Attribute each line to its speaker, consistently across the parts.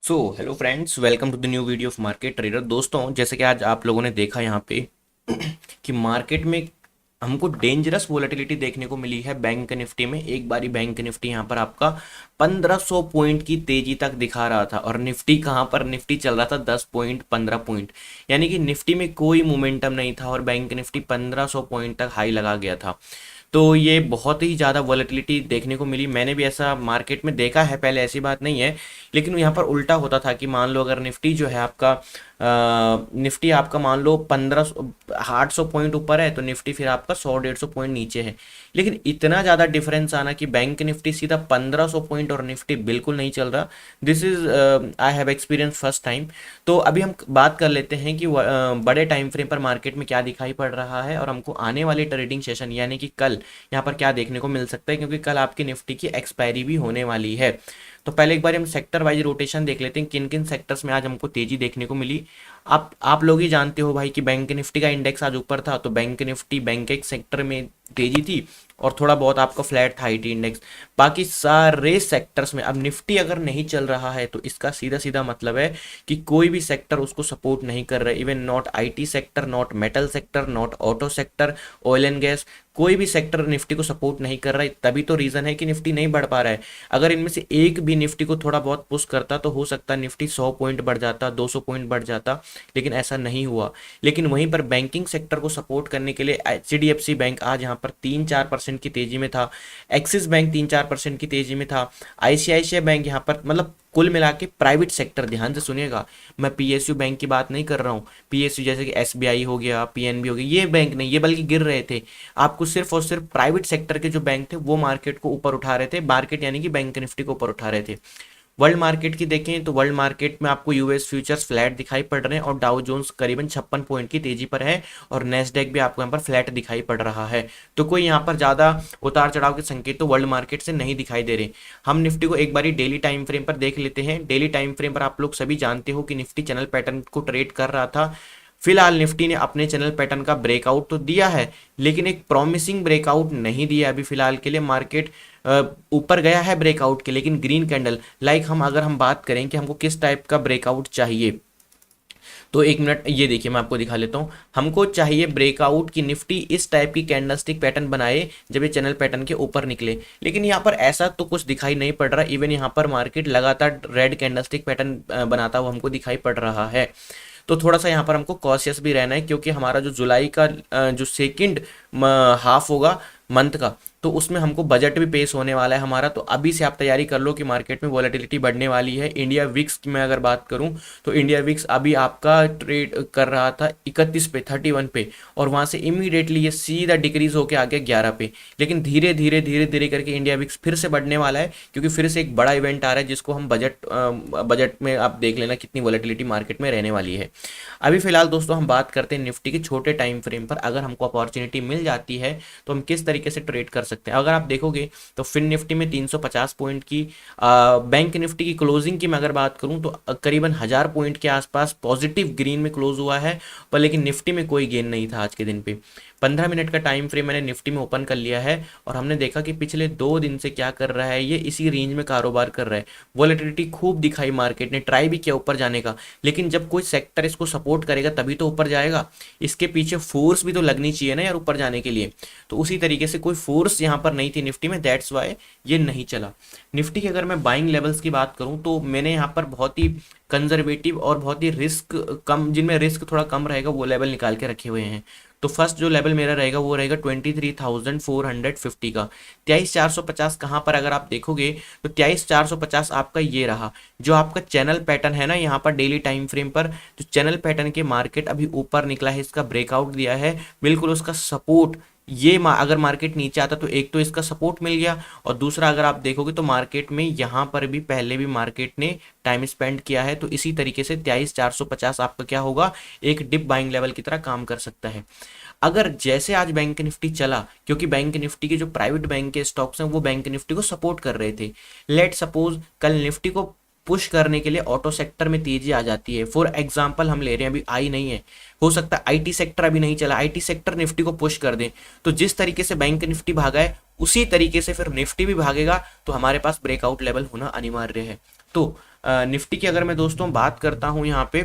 Speaker 1: So hello friends, welcome to the new video of market trader. दोस्तों, जैसे कि आज आप लोगों ने देखा यहाँ पे कि मार्केट में हमको डेंजरस वोलेटिलिटी देखने को मिली है। बैंक निफ्टी में एक बारी बैंक निफ्टी यहाँ पर आपका 1500 पॉइंट की तेजी तक दिखा रहा था, और निफ्टी कहाँ पर, निफ्टी चल रहा था 10 पॉइंट 15 पॉइंट, यानी कि निफ्टी में कोई मोमेंटम नहीं था और बैंक निफ्टी 1500 पॉइंट तक हाई लगा गया था। तो ये बहुत ही ज़्यादा वॉलेटिलिटी देखने को मिली। मैंने भी ऐसा मार्केट में देखा है पहले, ऐसी बात नहीं है। लेकिन यहाँ पर उल्टा होता था कि मान लो अगर निफ्टी जो है आपका निफ्टी आपका मान लो 1500 800 पॉइंट ऊपर है, तो निफ्टी फिर आपका 100 150 पॉइंट नीचे है। लेकिन इतना ज़्यादा डिफरेंस आना कि बैंक निफ्टी सीधा 1500 पॉइंट और निफ्टी बिल्कुल नहीं चल रहा, this is I have experience first time. तो अभी हम बात कर लेते हैं कि बड़े टाइम फ्रेम पर मार्केट में क्या दिखाई पड़ रहा है और हमको आने वाले ट्रेडिंग सेशन यानी कि कल यहाँ पर क्या देखने को मिल सकता है, क्योंकि कल आपकी निफ्टी की एक्सपायरी भी होने वाली है। तो पहले एक बार हम सेक्टर वाइज रोटेशन देख लेते हैं, किन किन सेक्टर्स में आज हमको तेजी देखने को मिली। आप लोग ही जानते हो भाई कि बैंक निफ्टी का इंडेक्स आज ऊपर था, तो बैंक निफ्टी बैंक एक सेक्टर में तेजी थी और थोड़ा बहुत आपका फ्लैट था आईटी इंडेक्स। बाकी सारे सेक्टर्स में अब निफ्टी अगर नहीं चल रहा है तो इसका सीधा सीधा मतलब है कि कोई भी सेक्टर उसको सपोर्ट नहीं कर रहा है। Even not IT sector, not metal sector, not auto sector, oil and gas, कोई भी सेक्टर निफ्टी को सपोर्ट नहीं कर रहा है। तभी तो रीजन है कि निफ्टी नहीं बढ़ पा रहा है। अगर इनमें से एक भी निफ्टी को थोड़ा बहुत पुश करता तो हो सकता है निफ्टी 100 पॉइंट बढ़ जाता, 200 पॉइंट बढ़ जाता, लेकिन ऐसा नहीं हुआ। लेकिन वहीं पर बैंकिंग सेक्टर को सपोर्ट करने के लिए एचडीएफसी बैंक आज यहाँ पर 3-4% की तेजी में था, एक्सिस बैंक 3-4% की तेजी में था, आईसीआईसीआई बैंक यहाँ पर, मतलब कुल मिला के प्राइवेट सेक्टर, ध्यान से सुनिएगा, मैं पीएसयू बैंक की बात नहीं कर रहा हूँ। पीएसयू जैसे कि एसबीआई हो गया, पीएनबी हो गया, ये बैंक नहीं, ये बल्कि गिर रहे थे। आपको सिर्फ और सिर्फ प्राइवेट सेक्टर के जो बैंक थे वो मार्केट को ऊपर उठा रहे थे, मार्केट यानी कि बैंक निफ्टी को ऊपर उठा रहे थे। वर्ल्ड मार्केट की देखें तो वर्ल्ड मार्केट में आपको यूएस फ्यूचर्स फ्लैट दिखाई पड़ रहे हैं और डाउ जोन्स करीबन 56 पॉइंट की तेजी पर है, और नेस्डेक भी आपको यहाँ पर फ्लैट दिखाई पड़ रहा है। तो कोई यहाँ पर ज़्यादा उतार चढ़ाव के संकेत तो वर्ल्ड मार्केट से नहीं दिखाई दे रहे। हम निफ्टी को एक बारी डेली टाइम फ्रेम पर देख लेते हैं। डेली टाइम फ्रेम पर आप लोग सभी जानते हो कि निफ्टी चैनल पैटर्न को ट्रेड कर रहा था। फिलहाल निफ्टी ने अपने चैनल पैटर्न का ब्रेकआउट तो दिया है, लेकिन एक प्रॉमिसिंग ब्रेकआउट नहीं दिया अभी फिलहाल के लिए। मार्केट ऊपर गया है ब्रेकआउट के, लेकिन ग्रीन कैंडल लाइक हम अगर हम बात करें कि हमको किस टाइप का ब्रेकआउट चाहिए, तो एक मिनट ये देखिए मैं आपको दिखा लेता हूँ। हमको चाहिए ब्रेकआउट की निफ्टी इस टाइप की कैंडलस्टिक पैटर्न बनाए जब ये चैनल पैटर्न के ऊपर निकले, लेकिन यहाँ पर ऐसा तो कुछ दिखाई नहीं पड़ रहा। इवन यहाँ पर मार्केट लगातार रेड कैंडलस्टिक पैटर्न बनाता हुआ हमको दिखाई पड़ रहा है। तो थोड़ा सा यहाँ पर हमको कॉशियस भी रहना है, क्योंकि हमारा जो जुलाई का जो सेकंड हाफ होगा मंथ का, तो उसमें हमको बजट भी पेश होने वाला है हमारा। तो अभी से आप तैयारी कर लो कि मार्केट में वॉलेटिलिटी बढ़ने वाली है। इंडिया विक्स की मैं अगर बात करूं तो इंडिया विक्स अभी आपका ट्रेड कर रहा था 31 पे, 31 पे, और वहां से इमीडिएटली ये सीधा डिक्रीज होकर आ गया 11 पे। लेकिन धीरे धीरे धीरे धीरे करके इंडिया विक्स फिर से बढ़ने वाला है, क्योंकि फिर से एक बड़ा इवेंट आ रहा है जिसको हम बजट में आप देख लेना कितनी वॉलेटिलिटी मार्केट में रहने वाली है। अभी फिलहाल दोस्तों हम बात करते हैं निफ्टी के छोटे टाइम फ्रेम पर। अगर हमको अपॉर्चुनिटी मिल जाती है तो हम किस तरीके से ट्रेड कर सकते हैं। अगर आप देखोगे तो फिन निफ्टी में 350 पॉइंट की, बैंक निफ्टी की क्लोजिंग की मैं अगर बात करूं तो करीबन 1000 पॉइंट के आसपास पॉजिटिव ग्रीन में क्लोज हुआ है, पर लेकिन निफ्टी में कोई गेन नहीं था आज के दिन पे। 15 मिनट का टाइम फ्रेम मैंने निफ्टी में ओपन कर लिया है, और हमने देखा कि पिछले 2 दिन से क्या कर रहा है, ये इसी रेंज में कारोबार कर रहा है। वॉलेटिलिटी खूब दिखाई, मार्केट ने ट्राई भी किया ऊपर जाने का, लेकिन जब कोई सेक्टर इसको सपोर्ट करेगा तभी तो ऊपर जाएगा। इसके पीछे फोर्स भी तो लगनी चाहिए ना यार ऊपर जाने के लिए। तो उसी तरीके से कोई फोर्स यहाँ पर नहीं थी निफ्टी में, दैट्स वाई ये नहीं चला। निफ्टी की अगर मैं बाइंग लेवल्स की बात करूं तो मैंने यहाँ पर बहुत ही कंजर्वेटिव और बहुत ही रिस्क कम, जिनमें रिस्क थोड़ा कम रहेगा वो लेवल निकाल के रखे हुए हैं। तो फर्स्ट जो लेवल मेरा रहेगा वो रहेगा 23,450 का। 23,450 कहाँ पर अगर आप देखोगे तो 23,450 आपका ये रहा, जो आपका चैनल पैटर्न है ना यहाँ पर डेली टाइम फ्रेम पर, जो चैनल पैटर्न के मार्केट अभी ऊपर निकला है, इसका ब्रेकआउट दिया है, बिल्कुल उसका सपोर्ट ये अगर मार्केट नीचे आता तो एक तो इसका सपोर्ट मिल गया, और दूसरा अगर आप देखोगे तो मार्केट में यहाँ पर भी पहले भी मार्केट ने टाइम स्पेंड किया है। तो इसी तरीके से 23,450 आपका क्या होगा, एक डिप बाइंग लेवल की तरह काम कर सकता है। अगर जैसे आज बैंक निफ्टी चला, क्योंकि बैंक निफ्टी के जो प्राइवेट बैंक के स्टॉक्स हैं वो बैंक निफ्टी को सपोर्ट कर रहे थे, लेट सपोज कल निफ्टी को पुश करने के लिए ऑटो सेक्टर में तेजी आ जाती है। फॉर एग्जांपल हम ले रहे हैं, अभी आई नहीं है, हो सकता है आईटी सेक्टर अभी नहीं चला, आईटी सेक्टर निफ्टी को पुश कर दे, तो जिस तरीके से बैंक निफ्टी भागा है उसी तरीके से फिर निफ्टी भी भागेगा, तो हमारे पास ब्रेकआउट लेवल होना अनिवार्य है। तो निफ्टी की अगर मैं दोस्तों बात करता हूं यहाँ पे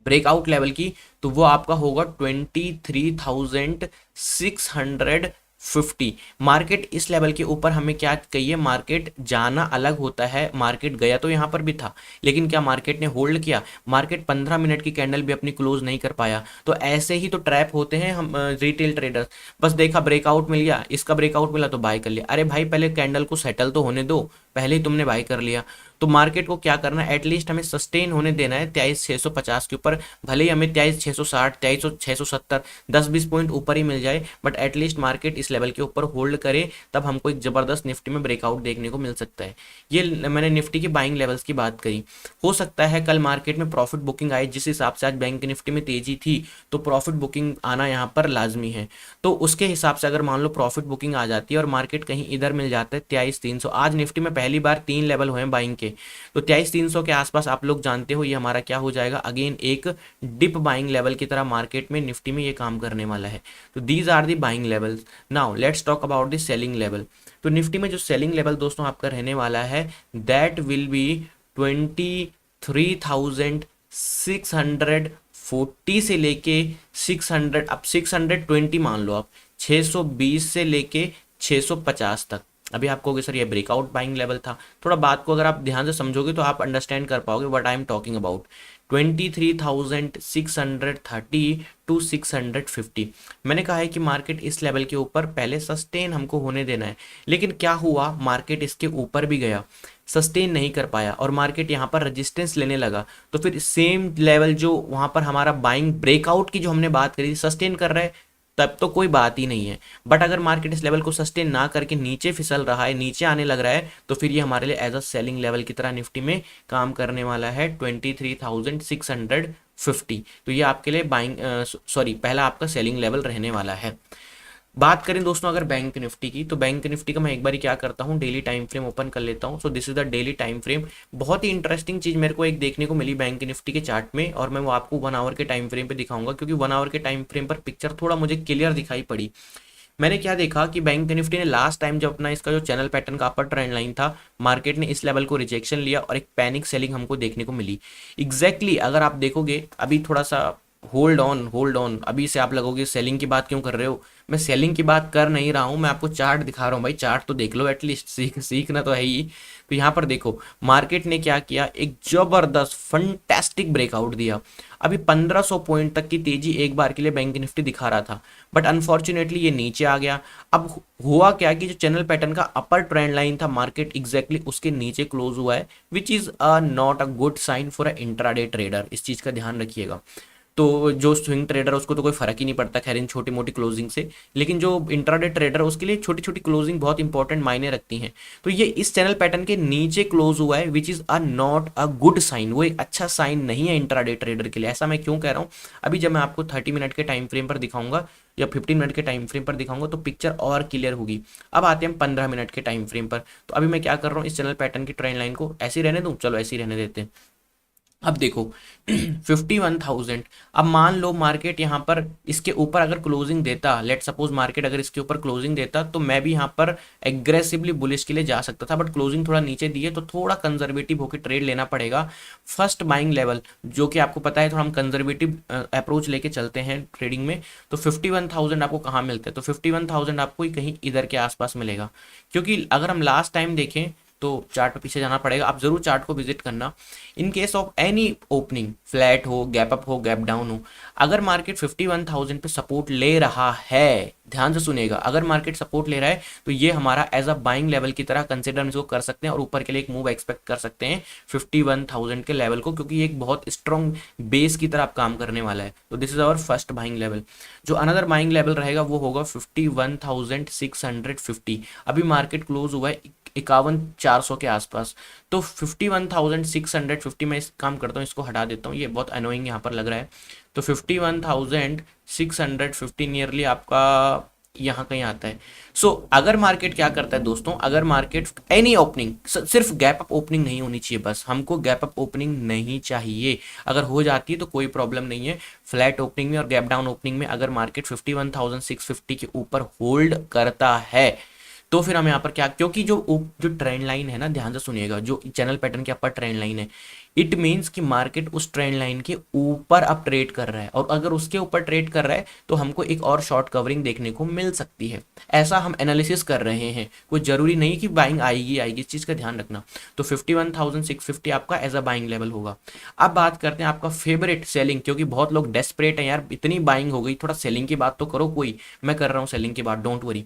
Speaker 1: ब्रेकआउट लेवल की, तो वो आपका होगा 23,650। मार्केट इस लेवल के ऊपर हमें क्या कहिए, मार्केट जाना अलग होता है, मार्केट गया तो यहाँ पर भी था, लेकिन क्या मार्केट ने होल्ड किया, मार्केट 15 मिनट की कैंडल भी अपनी क्लोज नहीं कर पाया। तो ऐसे ही तो ट्रैप होते हैं हम रिटेल ट्रेडर्स, बस देखा ब्रेकआउट मिल गया, इसका ब्रेकआउट मिला तो बाय कर लिया। अरे भाई पहले कैंडल को सेटल तो होने दो, पहले ही तुमने बाय कर लिया। तो मार्केट को क्या करना है, एटलीस्ट हमें सस्टेन होने देना है 23,650 के ऊपर, भले ही हमें 23,660 23,670 10-20 पॉइंट ऊपर ही मिल जाए, बट एटलीस्ट मार्केट इस लेवल के ऊपर होल्ड करे, तब हमको एक जबरदस्त निफ्टी में ब्रेकआउट देखने को मिल सकता है। ये मैंने निफ्टी की बाइंग लेवल्स की बात करी। हो सकता है कल मार्केट में प्रॉफिट बुकिंग आए, जिस हिसाब से आज बैंक निफ्टी में तेजी थी, तो प्रॉफिट बुकिंग आना यहाँ पर लाजमी है। तो उसके हिसाब से अगर मान लो प्रॉफिट बुकिंग आ जाती है और मार्केट कहीं इधर मिल जाता है 23,300, आज निफ्टी में पहली बार 3 लेवल हुए हैं बाइंग के, तो 23,300 के आसपास आप लोग जानते हो ये हमारा क्या हो जाएगा, अगेन एक डिप बाइंग लेवल की तरह मार्केट में निफ्टी में ये काम करने वाला है। तो these are the buying levels. Now let's talk about the selling level. तो निफ्टी में जो सेलिंग लेवल दोस्तों आपका रहने वाला है, दैट विल बी 23,640 से लेके 600, अब 620 मान लो आप, 620 से लेके 650 तक। अभी आपको कहोगे सर ये ब्रेकआउट बाइंग लेवल था, थोड़ा बात को अगर आप ध्यान से समझोगे तो आप अंडरस्टैंड कर पाओगे what I am talking about. 23,630 to 650, मैंने कहा है कि मार्केट इस लेवल के ऊपर पहले सस्टेन हमको होने देना है, लेकिन क्या हुआ, मार्केट इसके ऊपर भी गया, सस्टेन नहीं कर पाया और मार्केट यहाँ पर रेजिस्टेंस लेने लगा, तो फिर सेम लेवल जो वहाँ पर हमारा बाइंग ब्रेकआउट की जो हमने बात करी, सस्टेन कर रहा है, तब तो कोई बात ही नहीं है। बट अगर मार्केट इस लेवल को सस्टेन ना करके नीचे फिसल रहा है, नीचे आने लग रहा है, तो फिर ये हमारे लिए एज अ सेलिंग लेवल की तरह निफ्टी में काम करने वाला है 23,650। तो ये आपके लिए बाइंग सॉरी पहला आपका सेलिंग लेवल रहने वाला है। बात करें दोस्तों अगर बैंक निफ्टी की, तो बैंक निफ्टी का मैं एक बार क्या करता हूँ, डेली टाइम फ्रेम ओपन कर लेता हूँ। So this is the daily time frame. बहुत ही इंटरेस्टिंग चीज मेरे को एक देखने को मिली बैंक निफ्टी के चार्ट में, और मैं वो आपको 1 आवर के टाइम फ्रेम पे दिखाऊंगा, क्योंकि 1 आवर के टाइम फ्रेम पर पिक्चर थोड़ा मुझे क्लियर दिखाई पड़ी। मैंने क्या देखा कि बैंक निफ्टी ने लास्ट टाइम जब अपना इसका जो चैनल पैटर्न का अपर ट्रेंड लाइन था, मार्केट ने इस लेवल को रिजेक्शन लिया और एक पैनिक सेलिंग हमको देखने को मिली। एग्जैक्टली अगर आप देखोगे, अभी थोड़ा सा होल्ड ऑन, अभी से आप लगोगे सेलिंग की बात क्यों कर रहे हो, मैं सेलिंग की बात कर नहीं रहा हूं, मैं आपको चार्ट दिखा रहा हूं भाई, चार्ट तो देख लो एटलीस्ट, सीखना तो है ही। तो यहाँ पर देखो मार्केट ने क्या किया, एक जबरदस्त फंटेस्टिक ब्रेकआउट दिया। अभी 1500 पॉइंट तक की तेजी एक बार के लिए बैंक निफ्टी दिखा रहा था, बट अनफॉर्चुनेटली ये नीचे आ गया। अब हुआ क्या कि जो चैनल पैटर्न का अपर ट्रेंड लाइन था, मार्केट एग्जैक्टली उसके नीचे क्लोज हुआ है, which is not a good sign for a intraday trader. इस चीज का ध्यान रखिएगा। तो जो स्विंग ट्रेडर उसको तो कोई फर्क ही नहीं पड़ता खैर इन छोटी मोटी क्लोजिंग से, लेकिन जो इंट्राडे ट्रेडर उसके लिए छोटी छोटी क्लोजिंग बहुत इंपॉर्टेंट मायने रखती हैं। तो ये इस चैनल पैटर्न के नीचे क्लोज हुआ है, which is a not a good sign, वो एक अच्छा साइन नहीं है इंट्राडे ट्रेडर के लिए। ऐसा मैं क्यों कह रहा हूँ, अभी जब मैं आपको 30 मिनट के टाइम फ्रेम पर दिखाऊंगा या 15 मिनट के टाइम फ्रेम पर दिखाऊंगा तो पिक्चर और क्लियर होगी। अब आते हैं 15 मिनट के टाइम फ्रेम पर। तो अभी मैं क्या कर रहा हूँ, इस चैनल पैटर्न की ट्रेंड लाइन को ऐसे ही रहने दूं, चलो ऐसे ही रहने देते हैं। अब देखो 51,000, अब मान लो मार्केट यहाँ पर इसके ऊपर अगर क्लोजिंग देता, लेट सपोज मार्केट अगर इसके ऊपर क्लोजिंग देता, तो मैं भी यहाँ पर एग्रेसिवली बुलिश के लिए जा सकता था, बट क्लोजिंग थोड़ा नीचे दी है तो थोड़ा कंजर्वेटिव होकर ट्रेड लेना पड़ेगा। फर्स्ट बाइंग लेवल जो कि आपको पता है, थोड़ा हम कंजर्वेटिव अप्रोच लेके चलते हैं ट्रेडिंग में। तो 51,000 आपको कहाँ मिलते हैं, तो 51,000 आपको कहीं इधर के आसपास मिलेगा, क्योंकि अगर हम लास्ट टाइम देखें तो चार्ट पे पीछे जाना पड़ेगा, आप जरूर चार्ट को विजिट करना। In case of any opening, flat हो, गैप अप हो, गैप डाउन हो, अगर मार्केट 51,000 पे सपोर्ट ले रहा है, ध्यान से सुनिएगा, अगर मार्केट सपोर्ट ले रहा है तो ये हमारा एज अ बाइंग लेवल की तरह कंसिडर इसको कर सकते हैं और ऊपर के लिए एक मूव एक्सपेक्ट कर सकते हैं 51,000 के लेवल को, क्योंकि ये एक बहुत स्ट्रॉन्ग बेस की तरह आप काम करने वाला है। तो this is our first buying level. जो अनदर बाइंग लेवल रहेगा वो होगा 51,650। अभी मार्केट क्लोज हुआ है 51,400 के आसपास, तो 51,650 में इस काम करता हूँ, इसको हटा देता हूँ, ये बहुत अनोइंग यहाँ पर लग रहा है। तो 51,650 नियरली आपका यहाँ कहीं आता है। सो अगर मार्केट क्या करता है दोस्तों, अगर मार्केट एनी ओपनिंग, सिर्फ गैप अप ओपनिंग नहीं होनी चाहिए, बस हमको गैप अप ओपनिंग नहीं चाहिए। अगर हो जाती है तो कोई प्रॉब्लम नहीं है। फ्लैट ओपनिंग में और गैप डाउन ओपनिंग में अगर मार्केट 51,650 के ऊपर होल्ड करता है तो फिर हम यहाँ पर क्या, क्योंकि जो ट्रेंड लाइन है ना, ध्यान से सुनिएगा, जो चैनल पैटर्न के अपर ट्रेंड लाइन है, इट मीन्स कि मार्केट उस ट्रेंड लाइन के ऊपर अब ट्रेड कर रहा है, और अगर उसके ऊपर ट्रेड कर रहा है तो हमको एक और शॉर्ट कवरिंग देखने को मिल सकती है। ऐसा हम एनालिसिस कर रहे हैं, कोई जरूरी नहीं कि बाइंग आएगी आएगी, इस चीज़ का ध्यान रखना। तो 51,650 आपका एज अ बाइंग लेवल होगा। अब बात करते हैं आपका फेवरेट सेलिंग, क्योंकि बहुत लोग डेस्परेट हैं यार, इतनी बाइंग हो गई, थोड़ा सेलिंग की बात तो करो कोई। मैं कर रहा हूँ सेलिंग की बात, डोंट वरी।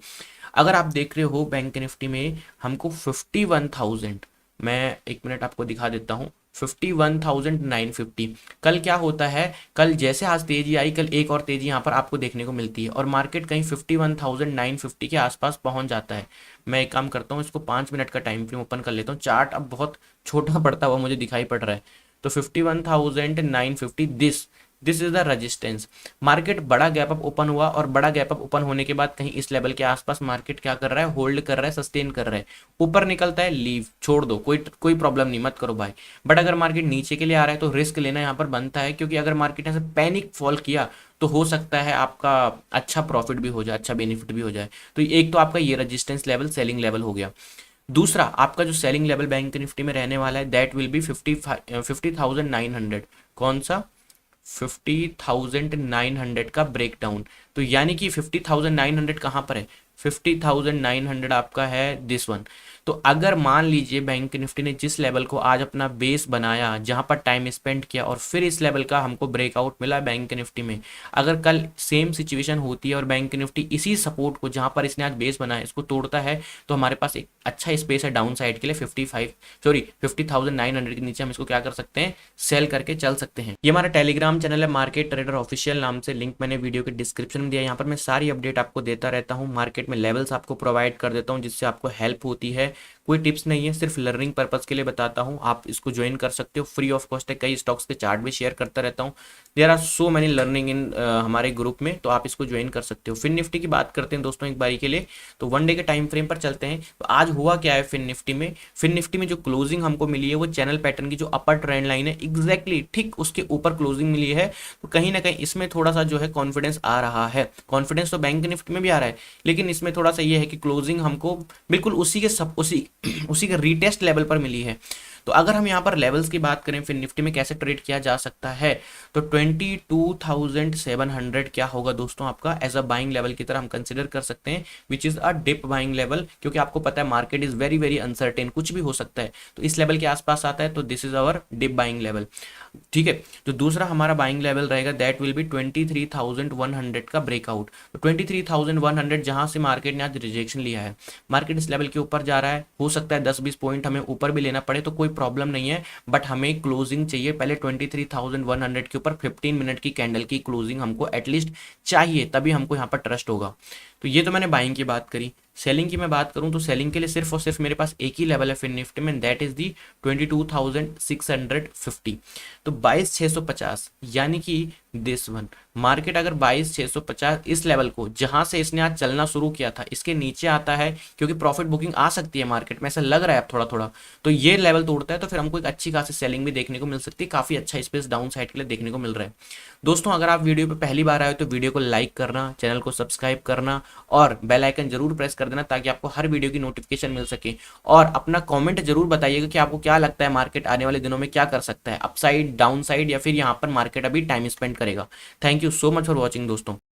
Speaker 1: अगर आप देख रहे हो बैंक निफ्टी में हमको 51,000, मैं एक मिनट आपको दिखा देता हूँ, 51,950। कल क्या होता है, कल जैसे आज तेजी आई, कल एक और तेजी यहाँ पर आपको देखने को मिलती है और मार्केट कहीं 51,950 के आसपास पहुंच जाता है। मैं एक काम करता हूँ, इसको 5 मिनट का टाइम फ्रेम ओपन कर लेता हूँ। चार्ट अब बहुत छोटा पड़ता हुआ मुझे दिखाई पड़ रहा है। तो 51,950, this is the resistance. Market बड़ा गैप अप ओपन हुआ और बड़ा गैप अप ओपन होने के बाद कहीं इस लेवल के आसपास मार्केट क्या कर रहा है, होल्ड कर रहा है, सस्टेन कर रहा है। ऊपर निकलता है, लीव, छोड़ दो, कोई प्रॉब्लम नहीं, मत करो भाई। बट अगर मार्केट नीचे के लिए आ रहा है तो रिस्क लेना यहाँ पर बनता है, क्योंकि अगर मार्केट यहाँ से पैनिक फॉल किया तो हो सकता है आपका अच्छा प्रॉफिट भी हो जाए, अच्छा बेनिफिट भी हो जाए। तो एक तो आपका ये रेजिस्टेंस लेवल, सेलिंग लेवल हो गया। दूसरा आपका जो सेलिंग लेवल बैंक निफ्टी में रहने वाला है, दैट विल बी 50,900। कौन सा? 50,900 का ब्रेकडाउन। तो यानी कि 50,900 कहाँ पर है, 50,900 आपका है दिस वन। तो अगर मान लीजिए बैंक निफ्टी ने जिस लेवल को आज अपना बेस बनाया, जहां पर टाइम स्पेंड किया और फिर इस लेवल का हमको ब्रेकआउट मिला बैंक निफ्टी में, अगर कल सेम सिचुएशन होती है और बैंक निफ्टी इसी सपोर्ट को, जहां पर इसने आज बेस बनाया, इसको तोड़ता है, तो हमारे पास एक अच्छा स्पेस है डाउन साइड के लिए। 50,900 के नीचे हम इसको क्या कर सकते हैं, सेल करके चल सकते हैं। ये हमारा टेलीग्राम चैनल है मार्केट ट्रेडर ऑफिशियल नाम से, लिंक मैंने वीडियो के डिस्क्रिप्शन में दिया। यहाँ पर मैं सारी अपडेट आपको देता रहता हूँ, मार्केट में लेवल्स आपको प्रोवाइड कर देता हूँ जिससे आपको हेल्प होती है। कोई टिप्स नहीं है, सिर्फ लर्निंग पर्पज के लिए बताता हूँ। आप इसको ज्वाइन कर सकते हो, फ्री ऑफ कॉस्ट है। कई स्टॉक्स के चार्ट भी शेयर करता रहता हूँ। There are so many learning in हमारे ग्रुप में, तो आप इसको ज्वाइन कर सकते हो। फिन निफ्टी की बात करते हैं दोस्तों एक बारी के लिए, तो वन डे के टाइम फ्रेम पर चलते हैं। तो आज हुआ क्या है फिन निफ्टी में, फिन निफ्टी में जो क्लोजिंग हमको मिली है वो चैनल पैटर्न की जो अपर ट्रेंड लाइन है एग्जैक्टली ठीक उसके ऊपर क्लोजिंग मिली है। तो कहीं ना कहीं इसमें थोड़ा सा जो है कॉन्फिडेंस आ रहा है। कॉन्फिडेंस तो बैंक निफ्टी में भी आ रहा है, लेकिन इसमें थोड़ा सा ये है कि क्लोजिंग हमको बिल्कुल उसी के उसी के रीटेस्ट लेवल पर मिली है। तो अगर हम यहाँ पर लेवल्स की बात करें फिर निफ्टी में कैसे ट्रेड किया जा सकता है, तो 22,700 क्या होगा दोस्तों आपका एज अ बाइंग लेवल की तरह हम कंसिडर कर सकते हैं, which is a dip buying level, क्योंकि आपको पता है market is very very uncertain, कुछ भी हो सकता है। तो इस लेवल के आसपास आता है तो this is our dip buying level. ठीक है, तो दूसरा हमारा बाइंग लेवल रहेगा दैट विल बी 23,100 का ब्रेकआउट। तो 23,100 जहां से मार्केट ने आज रिजेक्शन लिया है, मार्केट इस लेवल के ऊपर जा रहा है, हो सकता है 10-20 पॉइंट हमें ऊपर भी लेना पड़े तो कोई प्रॉब्लम नहीं है, बट हमें क्लोजिंग चाहिए पहले 23,100 के ऊपर। 15 मिनट की कैंडल की क्लोजिंग हमको एटलीस्ट चाहिए, तभी हमको यहाँ पर ट्रस्ट होगा। तो ये तो मैंने बाइंग की बात करी। सेलिंग की मैं बात करूं तो सेलिंग के लिए सिर्फ और सिर्फ मेरे पास एक ही लेवल है फिन निफ्टी में, दैट इज दी 22,650। तो 22,650 यानी कि दिस वन, मार्केट अगर 22,650 इस लेवल को, जहां से इसने आज चलना शुरू किया था, इसके नीचे आता है, क्योंकि प्रॉफिट बुकिंग आ सकती है मार्केट में, ऐसा लग रहा है अब थोड़ा थोड़ा, तो ये लेवल तोड़ता है तो फिर हमको एक अच्छी खासी सेलिंग भी देखने को मिल सकती है। काफी अच्छा स्पेस डाउन साइड के लिए देखने को मिल रहा है। दोस्तों अगर आप वीडियो पे पहली बार आए हो तो वीडियो को लाइक करना, चैनल को सब्सक्राइब करना और बेल आइकन जरूर प्रेस कर देना ताकि आपको हर वीडियो की नोटिफिकेशन मिल सके। और अपना कमेंट जरूर बताइएगा कि आपको क्या लगता है मार्केट आने वाले दिनों में क्या कर सकता है, अपसाइड, डाउन साइड, या फिर यहाँ पर मार्केट अभी टाइम स्पेंड करेगा। Thank you so much for watching दोस्तों।